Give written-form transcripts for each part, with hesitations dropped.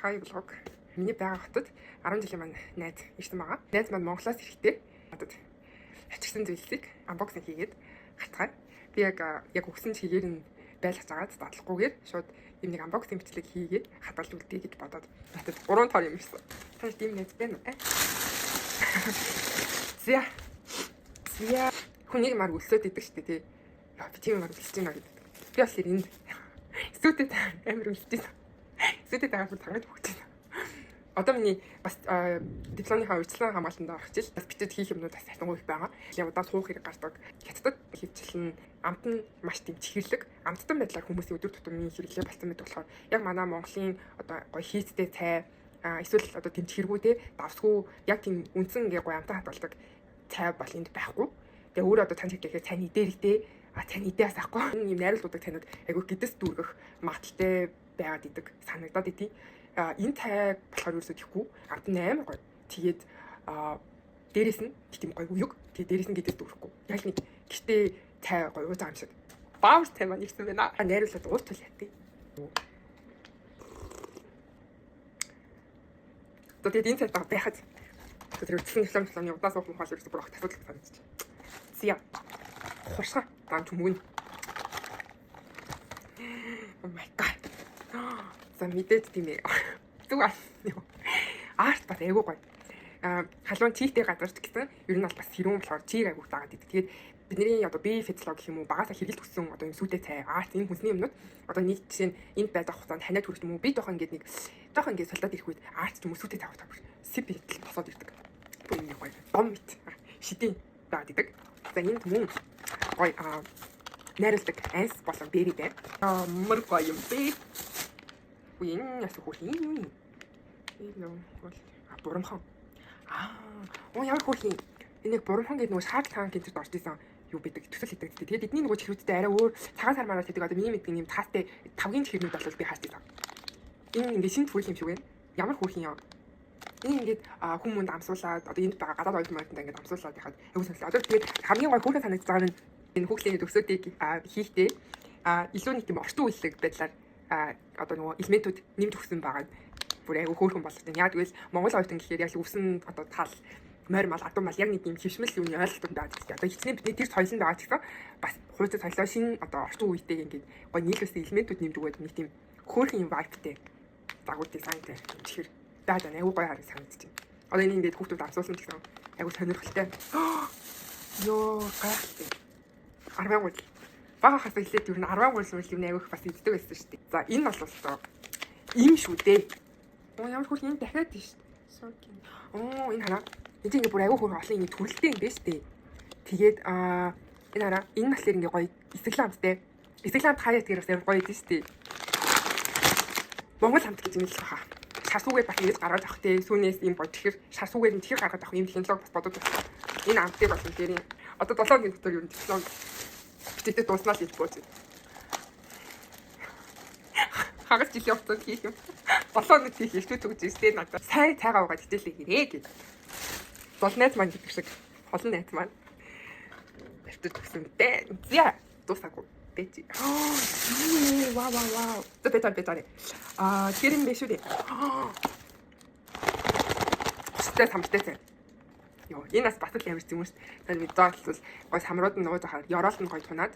Хай блог. Миний байгаа хотод 10 жилийн маань найз ирсэн байгаа. Найз маань Монголоос ирэхдээ хотод ачигсан зүйлсийг unboxing хийгээд хатгаа. Би яг өгсөн чигээр нь байлгаж агаад дадлахгүйгээр шууд юм нэг unboxing бичлэг хийгээд хадгалж үлдээ гэж бодоод надад 3 тоор юм ирсэн. Тань тийм найз байна уу? Зя. Хүнийг мар өлсөд идэг штэ тий. Яа би тийм мар өлсөж байна гэдэг. Би бас энэ студид амир өлсөж байна. Студид аваад тангаж бүгд. Одоо миний бас дипломынхаа урьдчилан хамгаалтанд орох жил бас бичиж хийх юмнууд бас хатангуй их байгаа. Яг удаа суух хэрэг гардаг. Хятадд хөвчлэн амт нь маш тийм чихэрлэг. Амттан байдлаар хүмүүсийн өдөр тутмын хэрэглээ болсон мэт болохоор яг манай Монголын одоо гоё хийцтэй цай эсвэл одоо тийм чихэргүй те давсгүй яг тийм үндсэн ингээ гоё амтан хадгалдаг цай бол энд байхгүй. Тэгээ өөрөө одоо тань хэлэхээр цайны идээрэгтэй цайны идээс ахгүй. Энэ юм найруулдаг цайнууд айгүй гэдэс дүүргэх магадaltaй байгаад идэг санагдаад идэв. Энэ цай болохоор ерөөсөө тийхгүй амт нь амар гоё. Тэгээд дээрэс нь тийм гоё уюг. Тэгээд дээрэс нь гэдэс дүүрэхгүй. Яг нэг гэртээ цай гоё ууж байгаа юм шиг. Баавар цай маань ирсэн байна. Найруулаад ууртал ятий. Тэгээд энэ цайтай байхад тэр өчсөн дипломны удаа суух мохол ерөөсөө бүр огт асуудал санагдчих. Зя. Хуршаа дан түмүн. Oh my god. За мэдээд тийм ээ. Зүгээр. Арт бас айгуу гоё. Халуун чийтэй газарч гэсэн ер нь бол бас хэрүүн болохоор чийг айгуу заагаад идэв. Тэгээд бидний одоо бие физиолог гэх юм уу багасаа хэрэгэлт өссөн одоо юм сүдэ цай арт энэ хүнсний юмнууд одоо нэг жишээ нь энд байдаг хугацаанд ханиад хүрэх юм уу би жоохон ингээд солиод ирэх үед арт ч юм уу сүдэ цай авах сип идэл босоод ирдэг. Бүр юм гоё. Бом мэт шидийн даад идэг. За энэ түмэн гоё найруулдаг анс болон бери байна. Мөр гоё юм бэ. Энэ яс хөрхийн. Энэ бурамхан. Ямар хөрхийн. Энийг бурамхан гэдэг нөгөө шаард хаан гинтэд орж исэн юу бидэг төсөл хийдэг. Тэгээд эдний нөгөө чихрүүдтэй арай өөр цагаан сар мараад хийдэг. Одоо миний мэддэг юм таастай тавгийн чихрүүд бол би харж байсан. Энэ ингээд шинэ төрөл юм шиг байна. Ямар хөрхийн юм. Энэ ингээд хүмүүнд амсуулаад одоо энд байгаа гадаад оюутан морьтанд ингээд амсуулаад яхад аюу сонслоо. Одоо тэгээд хамгийн гой хүүхэн санагдаж байгаа нь энэ хүүхлийн төгсөөдийг хийхдээ илүү нэг тийм орчин үеийг байдлаар одоо нөгөө элементүүд нэмж өгсөн байгаа. Бүр аюу хөөрхөн болчихсон. Яг тэгвэл Монгол оюутан гэхээр яг өвсөн одоо тал морь мал адуу мал яг нэг юм хөвшмөл юуны ойлголтод байгаа гэсэн. Одоо хичнээн бидний тэр соёлын байгаа гэсэн бас хуучин соёлоо шинэ одоо орчин үетэй ингээд гой нийлүүлсэн элементүүд нэмж өгөөд нэг тийм хөөрхөн юм вайбтэй загвар дизайнтэй чихэр даа аюу гой хараг санагдчих. Одоо энэ ингээд хүүхдүүд амсуулсан гэсэн аюу сонирхолтой. Йоо гайхалтай. 10 гол. Бага хасаа хэлээд юу н 10 гол зүйл юм аюух бас иддэг байсан шүү дээ. За энэ бол одоо ийм шүү дээ. Ямар хөл юм дахиад тийм шүү дээ. Энэ хараа. Энд ингээ бүр аюу хөр олон ингээ төрөлтэй юм байна шүү дээ. Тэгээд энэ хараа энэ маслэр ингээ гоё эсэглэн амттай. Эсэглэн амт хаяа тэгэр бас амар гоё идэв шүү дээ. Монгол амт гэж юм л хаа. Шарсуугээд бас ингэж гаргаж авах тий. Сүүнээс юм бод тэгэхээр шарсуугээд нь тэгэхээр гаргаж авах юм технологи бас бодож байна. Энэ амтыг бол энэ одоо 7 өдрийн дотор юу технологи битэд дууснаа л хийж бооч. Хагас жилийн хугацаанд хийх юм. 7 өнөд хийх ихтэй төгж ирсэн надад. Сайн цайгаа угаад хичээлээ хийрээ гэж. Бол найз маань гэдэг шиг холон найз маань. Бэлтэж төгсөн дээ. Зя дуусаагүй. Бэж. Вау. Бэтэ. Тэр юм биш үү? Хөстэй самтай. Йоо, энэ бас батал ямар юм шүү. Тэр видео бол гой самрууд нь нууж ахаар ёроолт нь гой тунаад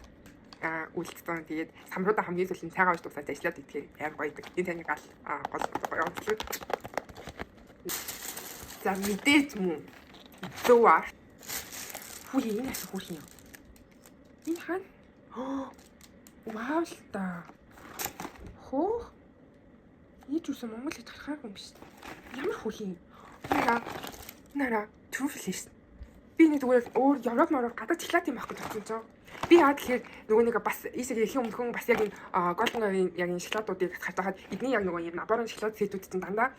үлдсэн. Тэгээд самруудаа хамгийн сүүлийн цайгаа ууж дуусаад ажиллаад идэх амар гоё идэг. Энэ таны гал гол гоё онцлог. За мэдээж мөн. Зүүр. Хүүли энэ асуу хүүли юм. Энэ хаан. Вау л та. Хөө. Энэ ч үсэн Монгол хэд харахаагүй юм биш. Ямар хүүли юм. Нара Truffles. Би нэг зүгээр өөр Европ мороор гадаад шоколад юм авах гэж бодсон ч. Би яа тэгэхээр нөгөө нэг бас ийсэр их өмнөхөн бас яг энэ голдонгийн яг энэ шоколадуудыг хатгаад байхад эдний яг нөгөө юм наборын шоколад сэтүүд чинь дандаа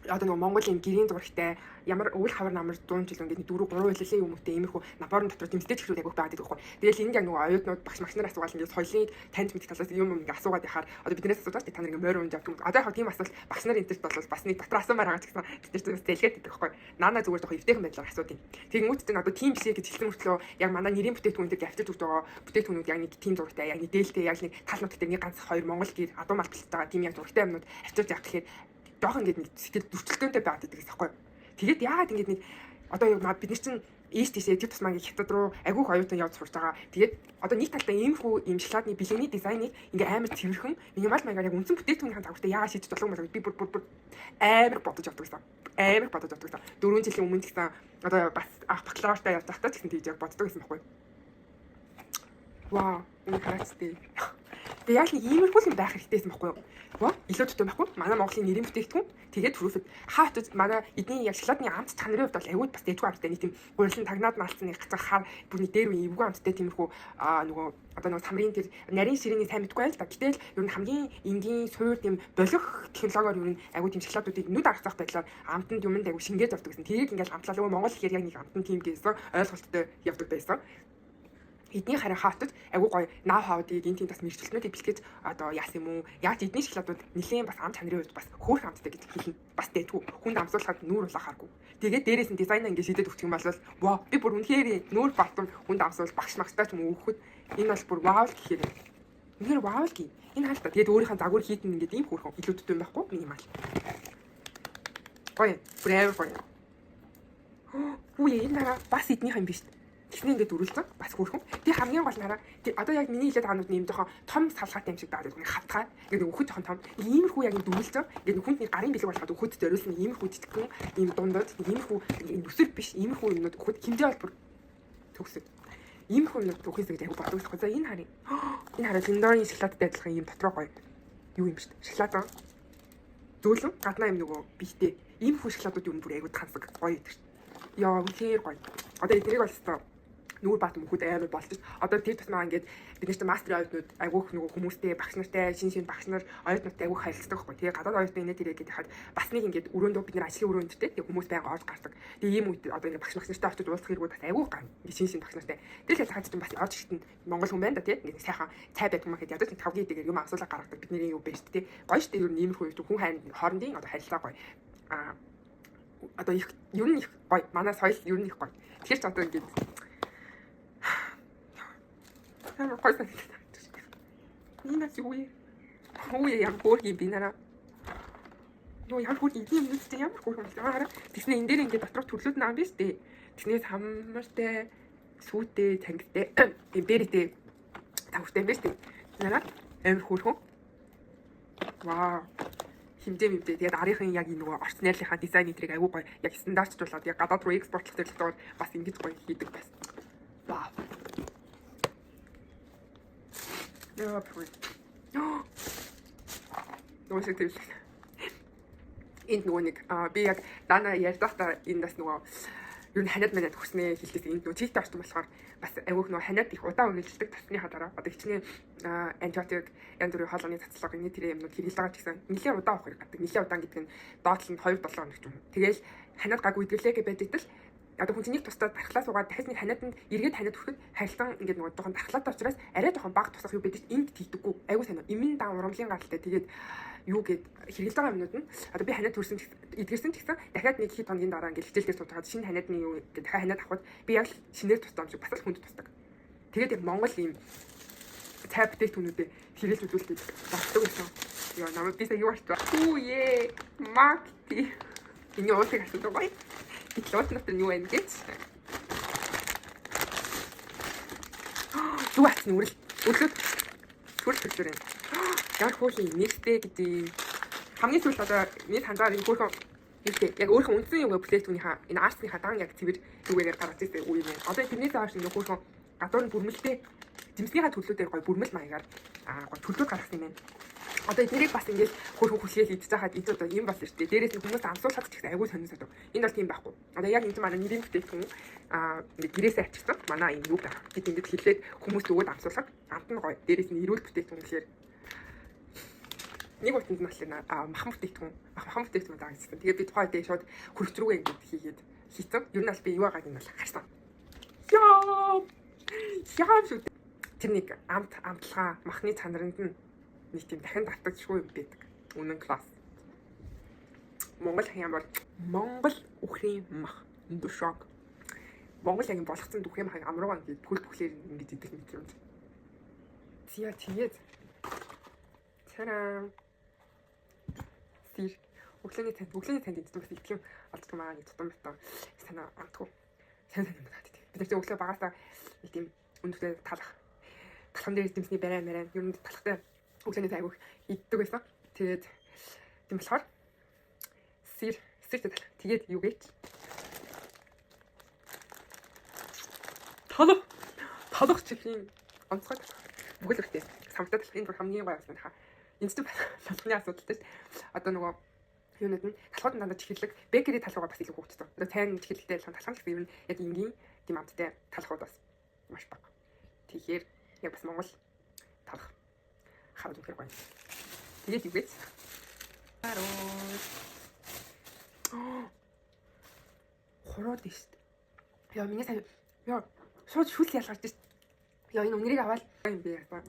одоо нөгөө Монголын гэрийн зурагтай ямар өвөл хавар намар дуунжил ингээд 4-3 хэлэлээ юм үүтэй иймэрхүү наборын дотор тэмцтэй чихрүүд агуулх байгаад байгаа байхгүй. Тэгэл энд яг нөгөө оюутнууд багш нар асуугаал ингээд соёлын таньж мэдэх талаас юм ингээд асуугаад яхаар одоо биднээс асуудаг та нар ингээд морь унж авдаг. Одоо яг тийм асуулт багш нар энтерт бол бас нэг дотор асуумаар байгаа ч гэсэн бид нар зэлгээд идэх байхгүй. Наана зүгээр жоохон эвтэйхэн байдлаар асуудیں۔ Тэгэнгүүт чинь одоо тийм бишээ гэж хэлсэн мөртлөө яг манай нэрийн бүтээгдэхүүнүүд явчих өгч байгаа бүтээгдэхүүнүүд яг нэг тийм зурагтай яг нэг дээлтэй яг нэг тал нутагтай нэг ганц хоёр Монгол гэр адуу мал бэлтэж байгаа тийм яг зурагтай юмнууд авчирч явах гэхээр жоохон ингээд нэг сэтгэл зөрчилдөөнтэй байгаад байдаг гэсэн байхгүй. Тэгээд яагаад ингээд нэг одоо бид нар чинь ийш тийшээ тэр тусмаа ингээд хятад руу агиух оюутан явж сурж байгаа. Тэгээд одоо нэг талдаа иймэрхүү ийм шоколадны бэлгэний дизайныг ингээ амар цэвэрхэн минимал маягаар яг үндсэн бүтээгдэхүүнийхэн загвартай яагаад шийдэж болох юм бол би бүр амар бодож явдаг гэсэн. Амар бодож явдаг гэсэн. 4 жилийн өмнө гэсэн одоо бас ах бакалавртаа явж байхдаа ч гэсэн тийж яг боддог гэсэн байхгүй. Вау, энэ харацтай. Тэгээ яг нэг иймэрхүү юм байх хэрэгтэйсэн байхгүй юу? Гоо илүү төтөө байхгүй. Манай Монголын нэрийн бүтээгдэхүүн тэгээд түрүүсэд хаат манай эдний яг шоколадны амт чанарын хувьд бол аюул бас дэжгүй амттай нэг тийм гурилан тагнаад наалцсан нэг гацаа хар бүрний дээр үе эвгүй амттай тиймэрхүү нөгөө одоо нөгөө самрын тэр нарийн ширээний сайн мэдгүй байл та. Гэтэл ер нь хамгийн энгийн суур тийм болох технологиор ер нь аюул тийм шоколадуудыг нүд аргацах байдлаар амтанд юмд аюул шингээд ордог гэсэн. Тэрийг ингээл амтлаа л Монгол ихээр яг нэг амтан тийм гэсэн ойлголттой явдаг байсан. Эдний хараа хаалтад агуу гоё нав хаудыг энэ тийм бас мэржүүлнүүдийг бэлтгэж одоо яасан юм уу? Яаж эдний шоколадууд нэлийн бас ам чанарын хувьд бас хөөх амттай гэж хэлнэ. Бас дэдгүү. Хүнд амсуулахад нүүр улаахааргүй. Тэгээд дээрээс нь дизайнаа ингэ шийдээд өгчих юм бол вау би бүр үнэхээр нүүр балтам хүнд амсуул багш магтаа ч юм уу өгөхөд энэ бол бүр вау л гэхээр юм. Үнэхээр вау л гээ. Энэ хаалтаа тэгээд өөрийнхөө загвар хийтэн ингээд ийм хөөрхөн илүүдтэй юм байхгүй минимал. Гоё. Брэв гоё. Үе энэ дараа бас эднийх юм биш. Тэсний ингээд дөрүүлсэн бас хөөрхөн. Тэгээ хамгийн гол нараа одоо яг миний хэлээд байгаа нь ийм жоохон том салгаатай юм шиг байгаа. Нэг хавтгай. Ингээд өгөхөд жоохон том. Иймэрхүү яг дөрүүлсэн. Ингээд хүнд нэг гарын бэлэг болоход өгөхөд зориулсан иймэрхүү жижигхэн ийм дундад иймэрхүү нүсэр биш иймэрхүү юмнууд өгөхөд хэмжээ бол бүр төгсөв. Иймэрхүү юмнууд өгөхөөс гэж яг боддог байхгүй. За энэ харъя. Энэ хараа Линдорын шоколадтай адилхан ийм дотроо гоё. Юу юм бэ? Шоколад. Зөөлөн гаднаа юм нөгөө бихтэй. Иймэрхүү шоколадууд юу бүр айгуу тансаг гоё гэдэг чинь. Яа үнэхээр гоё. Одоо эднийг бол өстой нүүр бат мөхөд амар болж ш. Одоо тэр тусмаа ингээд бид нар мастер оюутнууд агиух нөгөө хүмүүстэй багш нартай шин багш нар оюутнуудтай агиух харилцдаг байхгүй. Тэгээ гадаад оюутны инээ тэрэг гэдэг хаад бас нэг ингээд өрөөндөө бид нар ажлын өрөөнд тэ хүмүүс байнга орж гардаг. Тэгээ ийм үед одоо ингээд багш нартай очиж уулзах хэрэгүүд бас агиух ган. Ингээд шин багш нартай. Тэр л хаад ч бас орж ирэхэд Монгол хүн байна да тий. Ингээд сайхан цай байдаг маа гэхэд ядаж нэг тавгийн дэгээр юм асуулаа гаргадаг бидний юу бэ шүү дээ. Гоё шүү дээ ер нь иймэрхүү үед хүн хоорондын одоо харилцаа гоё. Одоо их ер нь их гоё. Манай соёл ер нь их гоё. Тэгэхээр ч одоо ингээд Гой санагдав. Энэ ч юу яа хөөрхий би нараа. Нөө ямар хөөрхий юм бэ? Ямар хөөрхөн бэ? Хараа. Тэснэ энэ дээр ингээд дотроо төрлүүд наам биш үү? Тэснээс хамартай, сүйтэй, цангитай, бэрэтэ тавтай биш үү? Нараа амар хөөрхөн. Вау. Химдээ. Тэгээд арийнхын яг энэ нөгөө орц найрлынхаа дизайн эдрийг аягүй гоё яг стандартчлуулаад яг гадаад руу экспортлох төлөвлөлтөөр бас ингэж гоё хийдэг байсан. Вау. Яа бүр. Нөөсөө тэр. Энд нөгөө нэг би яг дана ярьдахдаа энэ бас нөгөө юу ханаад манад хүснээ хэлдээс энд нөгөө чийтэй орсон болохоор бас агиух нөгөө ханаад их удаан үргэлжлдэг тасны хадараа одоо хичнээн антибиотик янз бүрийн хоолойны цацлага энэ тэр юмнууд хэрэглэж байгаа ч гэсэн нэлээд удаан авах хэрэг гадаг. Нэлээд удаан гэдэг нь доотлол нь 2-7 хоног ч юм. Тэгээл ханаад гаг үдгэлээ гэж байдаг л одоо хүн чинь нэг тусдаа дархлаа суугаад дахиж нэг ханиад эргээд ханиад өгөхөд харилцан ингээд нөгөө жоохон дархлаатай учраас арай жоохон баг тусах юу байдаг энд тийдэггүй айгуу сайн имэн даан урамлын гаралтай тэгээд юу гэд хэрэглэж байгаа юмнууд нь одоо би ханиад төрсөн эдгэрсэн ч гэсэн дахиад нэг хэд хоногийн дараа ингээд хичээл дээр суудгаад шинэ ханиадны юу гэдэг дахиад ханиад авахд би яг шинээр тусдаа юм шиг бас л хүнд тусдаг. Тэгээд яг Монгол ийм цай бүтээгдэхүүнүүдэд хэрэглэж үзүүлдэг болдог гэсэн. Яа намайг би сая юу арч байна. Хүүе макти. Энэ уусыг асуудаг гоё. Дипломат нь юу вэ гэж. Юу ачны үрэл өглөө төрөлтөрөө. Ямар хөөрхөн нэгтэй гэдэг. Хамгийн сүүлд одоо миний танзаар энэ хөөрхөн юутэй яг өөрхөн үндсэн юм бүтээгдэхүүнийхаа энэ арцныхаа дан яг цэвэр юугаар гаргаж ирсэн үе юм. Одоо тэрнээс хойш энэ хөөрхөн гадуур нь бүрмэлтэй жимснийхаа төлөвлөдөр гоё бүрмэл маягаар гоё төлөвлөд гаргасан юм байна. Одоо эднэрийг бас ингээд хөөрхөн хүлээл идэж байхад энэ одоо юм болно шүү дээ. Дээрээс нь хүмүүс амсуулахад ч гэсэн аягүй сонирхдаг. Энэ бол тийм байхгүй. Одоо яг энэ манай нэрийн бүтээгдэхүүн ингээд гэрээсээ ачсан. Манай юм юу байх. Гэт ингээд хэлээд хүмүүс өгөөд амсуулахад амт нь гоё. Дээрээс нь эрүүл бүтээгдэхүүн гэхээр нэг утанд нь болохоор махан бүтээгдэхүүн даа гэсэн. Тэгээд би тухайд шууд хөрөгч рүүгээ ингээд хийгээд хийцэн. Ер нь бол би юу байгааг нь бол харсан. Яа шүү. Тэр нэг амтлагаа махны цанаранд нь нэг тийм дахин татагдчихгүй юм байдаг. Үнэн класс. Монгол хаяан бол Монгол үхрийн мах душок. Монгол яг болгоцсон дүх юм хаяг амруугаа ингээд бүхэл бүхлээр ингээд идэх мэт юм. Тэгээд цараа сэр өглөөний танд иддэг бас итгэм олддог маа нэг тутам битэн санаа амтгүй. Сайн надад тийм. Бид нар өглөө багасаа нэг тийм өндөртэй талхан дээр дэмсний барай мараа ер нь талхтай өглөөний айгуух иддэг байсан. Тэгээд тийм болохоор сэртэй талх. Тэгээд юу гэж талх чихийн онцгой талх. Бүгд ихтэй самтай талх энэ хамгийн гоё байсан хаа. Институт талхны асуудал тийм. Одоо нөгөө юунууд нь талхууд дандаа чихэлэг бекери талхуугаа бас илүү хөгжсөн. Одоо сайн чихэлтэй талхан гэсэн юм яг энгийн тийм амттай талхууд бас маш бага. Тэгэхээр яг бас Монгол талх хараад үнэхээр гоё. Тэгээд юу гэж хороод дээ шүү дээ. Яа миний сайн яа шууд шүл ялгарч дээ. Яа энэ үнэрийг аваад юм бэ яа.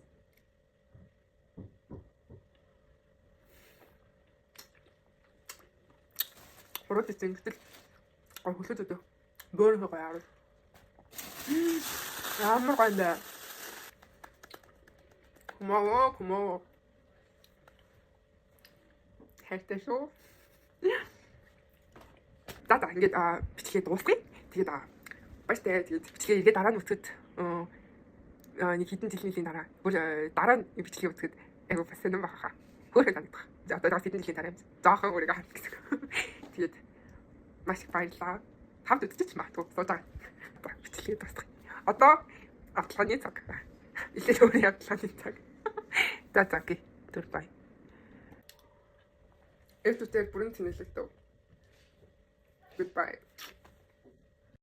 Хороод дээ гэтэл хөлөөд өдөө бөөрнө гоё аа. Ямар гоё нэ. Кумао. хайртай шүү. За ингээд бичлэгээ дуусгая. Тэгээд баяртай. Тэгээд бичлэгээ ирээд дараа нь үсгэд нэг хэдэн жилийн дараа бүр дараа нь бичлэгээ үсгэд айгу бас сонирн бахаа. Хөөрхөн санагдах. За одоо хэдэн жилийн дараа юм. Заахан өөрийгөө харах гэсэн. Тэгээд маш их баярлалаа. Хамт үзчих магадгүй суудаа. Бичлэгээ дуусгая. Одоо автлааны цаг. Илүү өөр автлааны цаг. За окей. Goodbye. Эвтүүтэй бүрэн тэнэлэгдэв. Goodbye.